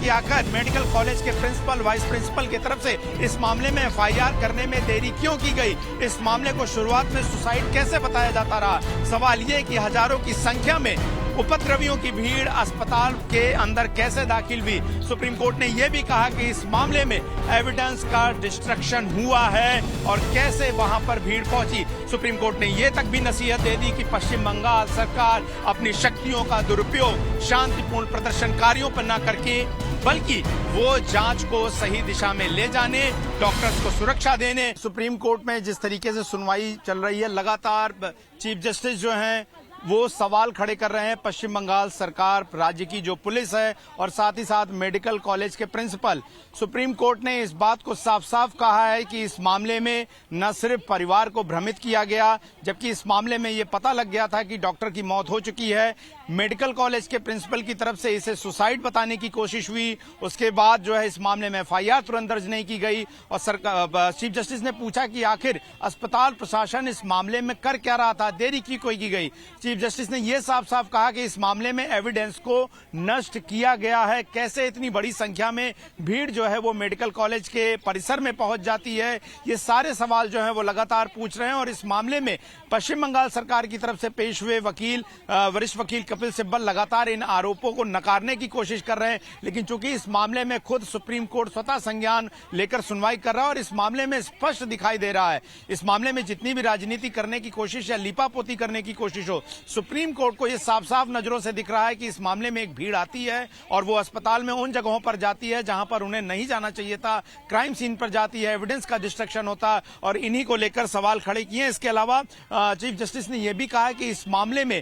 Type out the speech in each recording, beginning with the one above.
कि आखिर medical college के प्रिंसिपल वाइस प्रिंसिपल की तरफ से इस मामले में एफआईआर करने में देरी क्यों की गई। इस मामले को शुरुआत में सुसाइड कैसे बताया जाता रहा। सवाल ये कि हजारों की संख्या में उपद्रवियों की भीड़ अस्पताल के अंदर कैसे दाखिल हुई। सुप्रीम कोर्ट ने यह भी कहा कि इस मामले में एविडेंस का डिस्ट्रक्शन हुआ है और कैसे वहां पर भीड़ पहुंची। सुप्रीम कोर्ट ने यह तक भी नसीहत दे दी कि पश्चिम बंगाल सरकार अपनी शक्तियों का दुरुपयोग शांतिपूर्ण प्रदर्शनकारियों पर न करके बल्कि वो जांच को सही दिशा में ले जाने, डॉक्टर्स को सुरक्षा देने। सुप्रीम कोर्ट में जिस तरीके से सुनवाई चल रही है, लगातार चीफ जस्टिस जो हैं वो सवाल खड़े कर रहे हैं पश्चिम बंगाल सरकार, राज्य की जो पुलिस है और साथ ही साथ मेडिकल कॉलेज के प्रिंसिपल। सुप्रीम कोर्ट ने इस बात को साफ साफ कहा है कि इस मामले में न सिर्फ परिवार को भ्रमित किया गया, जबकि इस मामले में ये पता लग गया था कि डॉक्टर की मौत हो चुकी है। मेडिकल कॉलेज के प्रिंसिपल की तरफ से इसे सुसाइड बताने की कोशिश हुई, उसके बाद जो है इस मामले में एफआईआर तुरंत दर्ज नहीं की गई और चीफ जस्टिस ने पूछा कि आखिर अस्पताल प्रशासन इस मामले में कर क्या रहा था, देरी की कोई की गई। चीफ जस्टिस ने यह साफ साफ कहा कि इस मामले में एविडेंस को नष्ट किया गया है। कैसे इतनी बड़ी संख्या में भीड़ जो है वो मेडिकल कॉलेज के परिसर में पहुंच जाती है, ये सारे सवाल जो है वो लगातार पूछ रहे हैं। और इस मामले में पश्चिम बंगाल सरकार की तरफ से पेश हुए वकील, वरिष्ठ वकील कपिल सिब्बल लगातार इन आरोपों को नकारने की कोशिश कर रहे हैं, लेकिन चूंकि इस मामले में खुद सुप्रीम कोर्ट स्वतः संज्ञान लेकर सुनवाई कर रहा है और इस मामले में स्पष्ट दिखाई दे रहा है, इस मामले में जितनी भी राजनीति करने की कोशिश या लीपापोती करने की कोशिश हो, सुप्रीम कोर्ट को यह साफ साफ नजरों से दिख रहा है कि इस मामले में एक भीड़ आती है और वो अस्पताल में उन जगहों पर जाती है जहां पर उन्हें नहीं जाना चाहिए था, क्राइम सीन पर जाती है, एविडेंस का डिस्ट्रक्शन होता और इन्हीं को लेकर सवाल खड़े किए। इसके अलावा चीफ जस्टिस ने यह भी कहा कि इस मामले में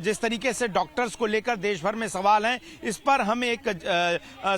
जिस तरीके से डॉक्टर्स को लेकर देश भर में सवाल हैं, इस पर हम एक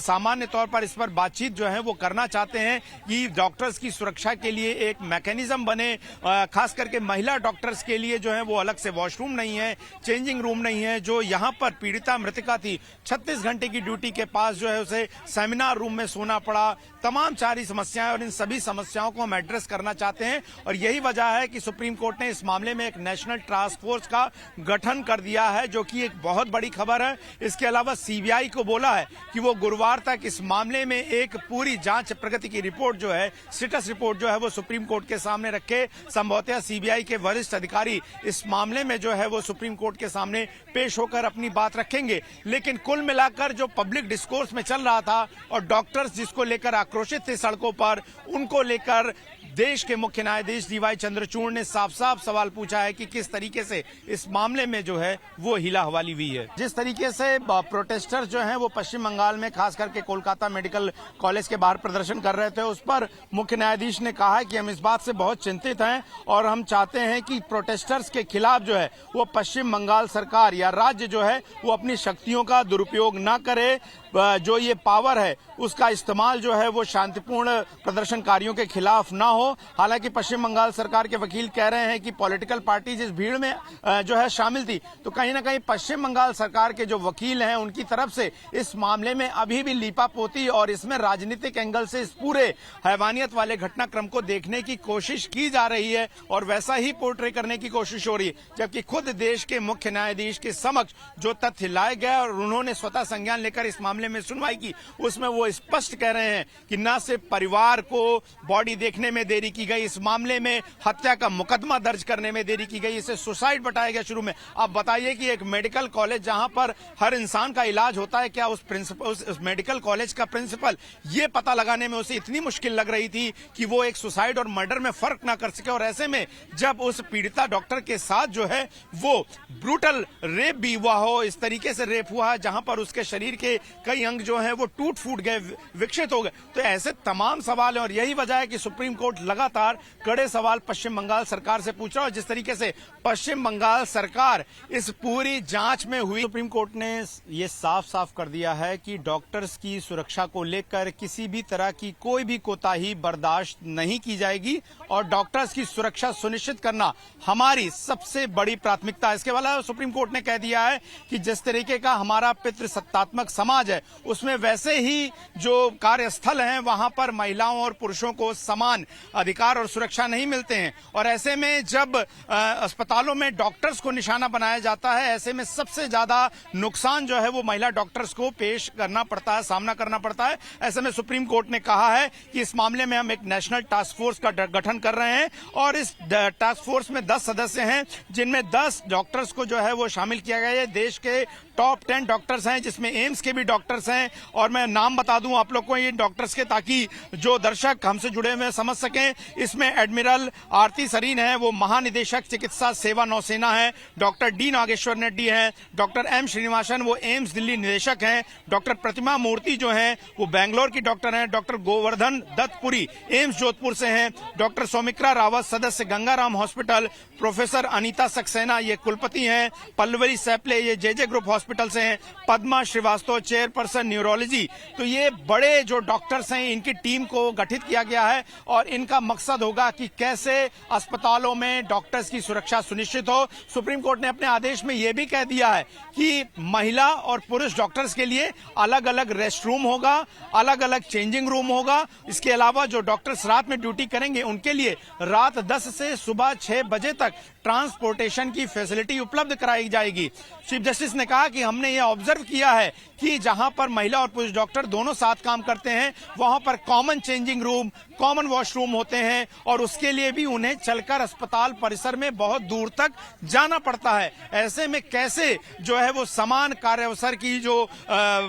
सामान्य तौर पर इस पर बातचीत जो है वो करना चाहते हैं कि डॉक्टर्स की सुरक्षा के लिए एक मैकेनिज्म बने, खास करके महिला डॉक्टर्स के लिए जो है वो अलग से वॉशरूम नहीं है, चेंजिंग रूम नहीं है। जो यहां पर पीड़िता मृतिका थी, 36 घंटे की ड्यूटी के पास जो है उसे सेमिनार रूम में सोना पड़ा। तमाम सारी समस्याएं और इन सभी समस्याओं को हम एड्रेस करना चाहते हैं और यही वजह है कि सुप्रीम कोर्ट ने इस मामले में एक नेशनल टास्क फोर्स का गठन कर दिया है, जो कि एक बहुत बड़ी खबर है। इसके अलावा सीबीआई को बोला है कि वो गुरुवार तक इस मामले में एक पूरी जांच प्रगति की रिपोर्ट जो है, स्टेटस रिपोर्ट जो है वो सुप्रीम कोर्ट के सामने रखे। संभवतः सीबीआई के वरिष्ठ अधिकारी इस मामले में जो है वो सुप्रीम कोर्ट के सामने पेश होकर अपनी बात रखेंगे। लेकिन कुल मिलाकर जो पब्लिक डिस्कोर्स में चल रहा था और डॉक्टर्स जिसको लेकर आक्रोशित थे सड़कों पर, उनको लेकर देश के मुख्य न्यायाधीश डीवाई चंद्रचूड़ ने साफ साफ सवाल पूछा है कि किस तरीके से इस मामले में जो है वो हिला हवाली हुई है। जिस तरीके से प्रोटेस्टर्स जो हैं वो पश्चिम बंगाल में खास करके कोलकाता मेडिकल कॉलेज के बाहर प्रदर्शन कर रहे थे, उस पर मुख्य न्यायाधीश ने कहा है कि हम इस बात से बहुत चिंतित हैं और हम चाहते हैं कि प्रोटेस्टर्स के खिलाफ जो है वो पश्चिम बंगाल सरकार या राज्य जो है वो अपनी शक्तियों का दुरुपयोग न करे, जो ये पावर है उसका इस्तेमाल जो है वो शांतिपूर्ण प्रदर्शनकारियों के खिलाफ ना हो। हालांकि पश्चिम बंगाल सरकार के वकील कह रहे हैं कि पॉलिटिकल पार्टी जिस भीड़ में जो है शामिल थी, तो कहीं ना कहीं पश्चिम बंगाल सरकार के जो वकील हैं उनकी तरफ से इस मामले में अभी भी लीपापोती और इसमें राजनीतिक एंगल से इस पूरे हैवानियत वाले घटनाक्रम को देखने की कोशिश की जा रही है और वैसा ही पोर्ट्रे करने की कोशिश हो रही है, जबकि खुद देश के मुख्य न्यायाधीश के समक्ष जो तथ्य लाए गए और उन्होंने स्वतः संज्ञान लेकर इस मामले में सुनवाई की, उसमें वो स्पष्ट कह रहे हैं कि न सिर्फ परिवार को बॉडी देखने में देरी की गई, इस मामले में हत्या का मुकदमा दर्ज करने में देरी की गई, इसे सुसाइड बताया गया शुरू में। अब बताइए कि एक मेडिकल कॉलेज जहां पर हर इंसान का इलाज होता है, क्या उस मेडिकल कॉलेज का प्रिंसिपल ये पता लगाने में उसे इतनी मुश्किल लग रही थी कि वो एक सुसाइड और मर्डर में फर्क ना कर सके। और ऐसे में जब उस पीड़िता डॉक्टर के साथ जो है वो ब्रूटल रेप भी हुआ हो, इस तरीके से रेप हुआ है जहां पर उसके शरीर के कई अंग जो है वो टूट फूट गए, विकसित हो गए, तो ऐसे तमाम सवाल हैं और यही वजह है कि सुप्रीम कोर्ट लगातार कड़े सवाल पश्चिम बंगाल सरकार से पूछ रहा है। और जिस तरीके से पश्चिम बंगाल सरकार इस पूरी जांच में हुई, सुप्रीम कोर्ट ने ये साफ साफ कर दिया है कि डॉक्टर्स की सुरक्षा को लेकर किसी भी तरह की कोई भी कोताही बर्दाश्त नहीं की जाएगी और डॉक्टर्स की सुरक्षा सुनिश्चित करना हमारी सबसे बड़ी प्राथमिकता है। इसके अलावा सुप्रीम कोर्ट ने कह दिया है कि जिस तरीके का हमारा पितृसत्तात्मक समाज है उसमें वैसे ही जो कार्यस्थल हैं वहां पर महिलाओं और पुरुषों को समान अधिकार और सुरक्षा नहीं मिलते हैं। और ऐसे में जब अस्पतालों में डॉक्टर्स को निशाना बनाया जाता है, ऐसे में सबसे ज्यादा नुकसान जो है वो महिला डॉक्टर्स को पेश करना पड़ता है, सामना करना पड़ता है। ऐसे में सुप्रीम कोर्ट ने कहा है कि इस मामले में हम एक नेशनल टास्क फोर्स का गठन कर रहे हैं और इस टास्क फोर्स में 10 सदस्य हैं, जिनमें 10 डॉक्टर्स को जो है वो शामिल किया गया है। देश के टॉप 10 डॉक्टर्स हैं, जिसमें एम्स के भी डॉक्टर्स हैं। और मैं नाम बता दूं आप लोग को ये डॉक्टर्स के, ताकि जो दर्शक हमसे जुड़े हुए समझ सकें। इसमें एडमिरल आरती सरीन है, वो महानिदेशक चिकित्सा सेवा नौसेना है। डॉक्टर डी नागेश्वर रेड्डी हैं। डॉक्टर एम श्रीनिवासन, वो एम्स दिल्ली निदेशक हैं। डॉक्टर प्रतिमा मूर्ति जो हैं वो बैंगलोर की डॉक्टर हैं। डॉक्टर गोवर्धन दत्तपुरी एम्स जोधपुर से हैं। डॉक्टर सौमित्रा रावत, सदस्य गंगाराम हॉस्पिटल। प्रोफेसर अनीता सक्सेना, ये कुलपति हैं। पल्लवी सैपले, ये जेजे ग्रुप हॉस्पिटल से हैं। Padma Srivastava, chairperson neurology. तो ये बड़े जो डॉक्टर्स हैं, इनकी टीम को गठित किया गया है और इनका मकसद होगा कि कैसे अस्पतालों में डॉक्टर्स की सुरक्षा सुनिश्चित हो। सुप्रीम कोर्ट ने अपने आदेश में यह भी कह दिया है कि महिला और पुरुष डॉक्टर्स के लिए अलग अलग रेस्ट रूम होगा, अलग अलग चेंजिंग रूम होगा। इसके अलावा जो डॉक्टर्स रात में ड्यूटी करेंगे उनके लिए रात 10 से सुबह 6 बजे तक ट्रांसपोर्टेशन की फैसिलिटी उपलब्ध कराई जाएगी। चीफ जस्टिस ने कहा कि हमने ये ऑब्जर्व किया है कि जहां पर महिला और पुरुष डॉक्टर दोनों साथ काम करते हैं, वहां पर common changing room, common washroom होते हैं और उसके लिए भी उन्हें चलकर अस्पताल परिसर में बहुत दूर तक जाना पड़ता है। ऐसे में कैसे जो है वो समान कार्य अवसर की जो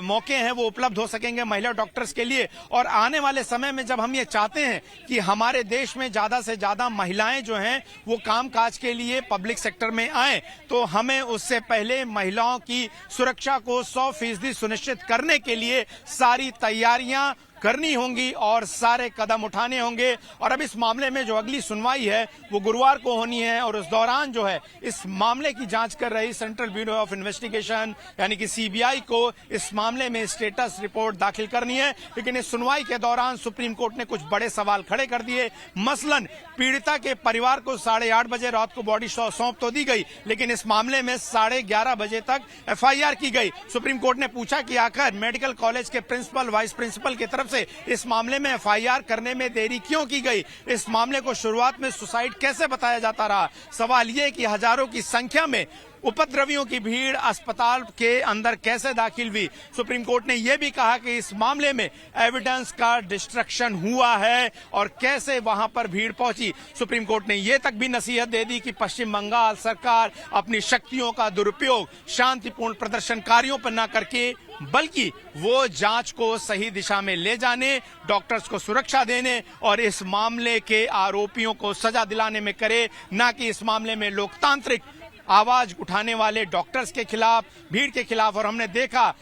मौके हैं वो उपलब्ध हो सकेंगे महिला डॉक्टर्स के लिए। और आने वाले समय में जब हम ये चाहते हैं कि हमारे देश में ज्यादा से ज्यादा महिलाएं जो हैं वो कामकाज के लिए पब्लिक सेक्टर में आए, तो हमें उससे पहले महिलाओं की सुरक्षा को 100% सुनिश्चित करने के लिए सारी तैयारियां करनी होंगी और सारे कदम उठाने होंगे। और अब इस मामले में जो अगली सुनवाई है वो गुरुवार को होनी है और उस दौरान जो है इस मामले की जांच कर रही सेंट्रल ब्यूरो ऑफ इन्वेस्टिगेशन यानी कि सीबीआई को इस मामले में स्टेटस रिपोर्ट दाखिल करनी है। लेकिन इस सुनवाई के दौरान सुप्रीम कोर्ट ने कुछ बड़े सवाल खड़े कर दिए। मसलन पीड़िता के परिवार को 8:30 बजे रात को बॉडी सौंप तो दी गई, लेकिन इस मामले में 11:30 बजे तक एफआईआर की गई। सुप्रीम कोर्ट ने पूछा कि आखिर मेडिकल कॉलेज के प्रिंसिपल, वाइस प्रिंसिपल की तरफ से इस मामले में एफआईआर करने में देरी क्यों की गई। इस मामले को शुरुआत में सुसाइड कैसे बताया जाता रहा। सवाल ये कि हजारों की संख्या में उपद्रवियों की भीड़ अस्पताल के अंदर कैसे दाखिल हुई। सुप्रीम कोर्ट ने यह भी कहा कि इस मामले में एविडेंस का डिस्ट्रक्शन हुआ है और कैसे वहां पर भीड़ पहुंची। सुप्रीम कोर्ट ने यह तक भी नसीहत दे दी कि पश्चिम बंगाल सरकार अपनी शक्तियों का दुरुपयोग शांतिपूर्ण प्रदर्शनकारियों पर न करके बल्कि वो जांच को सही दिशा में ले जाने, डॉक्टर्स को सुरक्षा देने और इस मामले के आरोपियों को सजा दिलाने में करे, न कि इस मामले में लोकतांत्रिक आवाज उठाने वाले डॉक्टर्स के खिलाफ, भीड़ के खिलाफ। और हमने देखा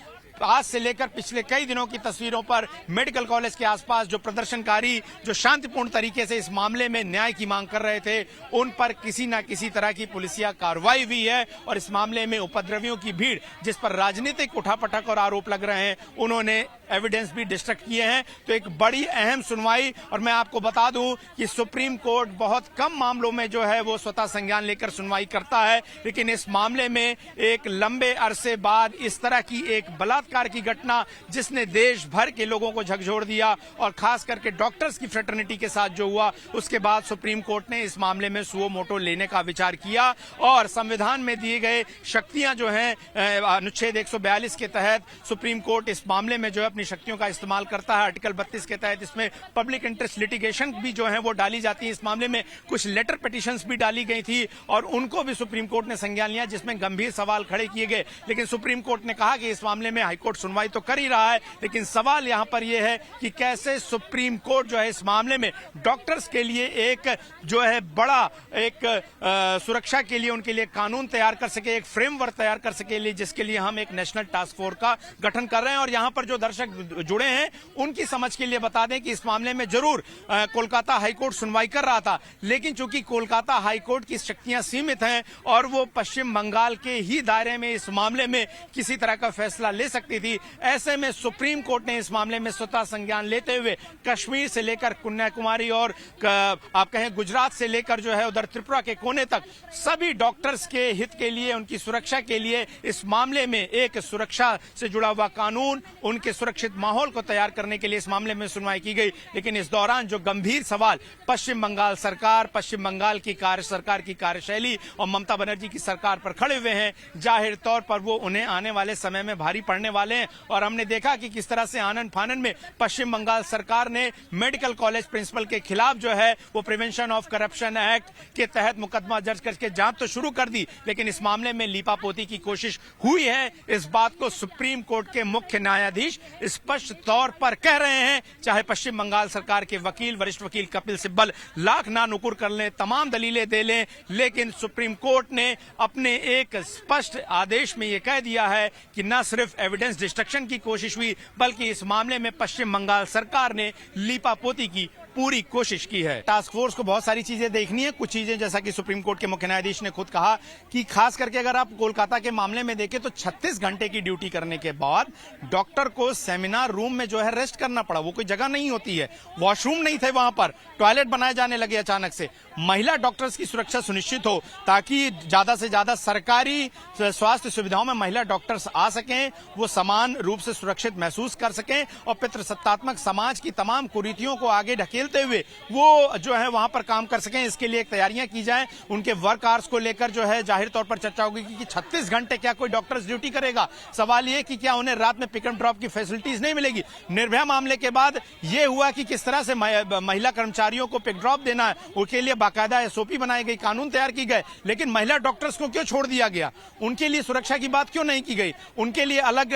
आज से लेकर पिछले कई दिनों की तस्वीरों पर मेडिकल कॉलेज के आसपास जो प्रदर्शनकारी जो शांतिपूर्ण तरीके से इस मामले में न्याय की मांग कर रहे थे, उन पर किसी न किसी तरह की पुलिसिया कार्रवाई हुई है। और इस मामले में उपद्रवियों की भीड़ जिस पर राजनीतिक उठापटक और आरोप लग रहे हैं, उन्होंने एविडेंस भी डिस्ट्रक्ट किए हैं। तो एक बड़ी अहम सुनवाई। और मैं आपको बता दूं कि सुप्रीम कोर्ट बहुत कम मामलों में जो है वो स्वतः संज्ञान लेकर सुनवाई करता है, लेकिन इस मामले में एक लंबे अरसे बाद इस तरह की एक बलात्कार की घटना जिसने देश भर के लोगों को झकझोर दिया और खास करके डॉक्टर्स की फ्रेटर्निटी के साथ जो हुआ, उसके बाद सुप्रीम कोर्ट ने इस मामले में सुओ मोटो लेने का विचार किया और संविधान में दिए गए शक्तियां जो हैं अनुच्छेद 142 के तहत सुप्रीम कोर्ट इस मामले में जो है अपनी शक्तियों का इस्तेमाल करता है। आर्टिकल 32 के तहत इसमें पब्लिक इंटरेस्ट लिटिगेशन भी जो है वो डाली जाती है। इस मामले में कुछ लेटर पिटिशंस भी डाली गई थी और उनको भी सुप्रीम कोर्ट ने संज्ञान लिया, जिसमें गंभीर सवाल खड़े किए गए। लेकिन सुप्रीम कोर्ट ने कहा कि इस मामले में हाईकोर्ट सुनवाई तो कर ही रहा है, लेकिन सवाल यहां पर यह है कि कैसे सुप्रीम कोर्ट जो है इस मामले में डॉक्टर्स के लिए एक जो है बड़ा एक सुरक्षा के लिए उनके लिए कानून तैयार कर सके, एक फ्रेमवर्क तैयार कर सके, जिसके लिए हम एक नेशनल टास्क फोर्स का गठन कर रहे हैं। और यहां पर जो दर्शक जुड़े हैं उनकी समझ के लिए बता दें कि इस मामले में जरूर कोलकाता हाईकोर्ट सुनवाई कर रहा था, लेकिन चूंकि कोलकाता हाईकोर्ट की शक्तियां सीमित हैं और वो पश्चिम बंगाल के ही दायरे में इस मामले में किसी तरह का फैसला ले सकते सकती थी। ऐसे में सुप्रीम कोर्ट ने इस मामले में स्वतः संज्ञान लेते हुए कश्मीर से लेकर कन्याकुमारी और आप कहें गुजरात से लेकर जो है उधर त्रिपुरा के कोने तक सभी डॉक्टर्स के हित के लिए, उनकी सुरक्षा के लिए इस मामले में एक सुरक्षा से जुड़ा हुआ कानून, उनके सुरक्षित माहौल को तैयार करने के लिए इस मामले में सुनवाई की गई। लेकिन इस दौरान जो गंभीर सवाल पश्चिम बंगाल सरकार, पश्चिम बंगाल की सरकार की कार्यशैली और ममता बनर्जी की सरकार पर खड़े हुए हैं, जाहिर तौर पर वो उन्हें आने वाले समय में भारी पड़ने वाले हैं। और हमने देखा कि किस तरह से आनन फानन में पश्चिम बंगाल सरकार ने मेडिकल कॉलेज प्रिंसिपल के खिलाफ जो है वो प्रिवेंशन ऑफ करप्शन एक्ट के तहत मुकदमा दर्ज करके जांच तो शुरू कर दी, लेकिन इस मामले में लीपापोती की कोशिश हुई है। इस बात को सुप्रीम कोर्ट के मुख्य न्यायाधीश स्पष्ट तौर पर कह रहे हैं। चाहे पश्चिम बंगाल सरकार के वकील, वरिष्ठ वकील कपिल सिब्बल लाख ना नुकुर कर लें, तमाम दलीलें दे लें, लेकिन सुप्रीम कोर्ट ने अपने एक स्पष्ट आदेश में यह कह दिया है कि न सिर्फ एविडेंस डिस्ट्रक्शन की कोशिश हुई, बल्कि इस मामले में पश्चिम बंगाल सरकार ने लीपापोती की पूरी कोशिश की है। टास्क फोर्स को बहुत सारी चीजें देखनी है। कुछ चीजें जैसा कि सुप्रीम कोर्ट के मुख्य न्यायाधीश ने खुद कहा कि खास करके अगर आप कोलकाता के मामले में देखें तो 36 घंटे की ड्यूटी करने के बाद डॉक्टर को सेमिनार रूम में जो है रेस्ट करना पड़ा। वो कोई जगह नहीं होती है, वॉशरूम नहीं थे वहां पर, टॉयलेट बनाए जाने लगे अचानक से। महिला डॉक्टर्स की सुरक्षा सुनिश्चित हो ताकि ज्यादा से ज्यादा सरकारी स्वास्थ्य सुविधाओं में महिला डॉक्टर्स आ सकें, वो समान रूप से सुरक्षित महसूस कर सकें और पितृसत्तात्मक समाज की तमाम कुरीतियों को आगे ढकेलते हुए वो जो है वहां पर काम कर सकें। इसके लिए एक तैयारियां की जाएं। उनके वर्क आवर्स को लेकर जो है जाहिर तौर पर चर्चा होगी कि 36 घंटे क्या कोई डॉक्टर्स ड्यूटी करेगा। सवाल ये कि क्या उन्हें रात में पिक एंड ड्रॉप की फैसिलिटीज नहीं मिलेगी। निर्भया मामले के बाद यह हुआ कि किस तरह से महिला कर्मचारियों को पिक ड्रॉप देना है, उसके लिए बाकायदा एसओपी बनाई गई, कानून तैयार की गए, लेकिन महिला डॉक्टर्स को क्यों छोड़ दिया गया? उनके लिए सुरक्षा की बात क्यों नहीं की गई? उनके लिए अलग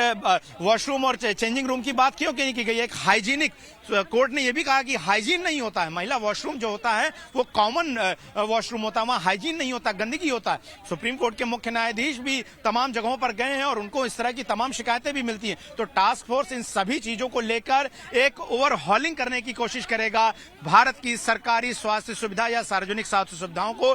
वॉशरूम और चेंजिंग रूम की बात क्यों नहीं की गई? एक हाइजीनिक, कोर्ट ने यह भी कहा कि हाइजीन नहीं होता है। महिला वॉशरूम जो होता है वो कॉमन वॉशरूम होता है, वहां हाइजीन नहीं होता, गंदगी होता है। सुप्रीम कोर्ट के मुख्य न्यायाधीश भी तमाम जगहों पर गए हैं और उनको इस तरह की तमाम शिकायतें भी मिलती हैं। तो टास्क फोर्स इन सभी चीजों को लेकर एक ओवरहॉलिंग करने की कोशिश करेगा। भारत की सरकारी स्वास्थ्य सुविधा या सार्वजनिक स्वास्थ्य सुविधाओं को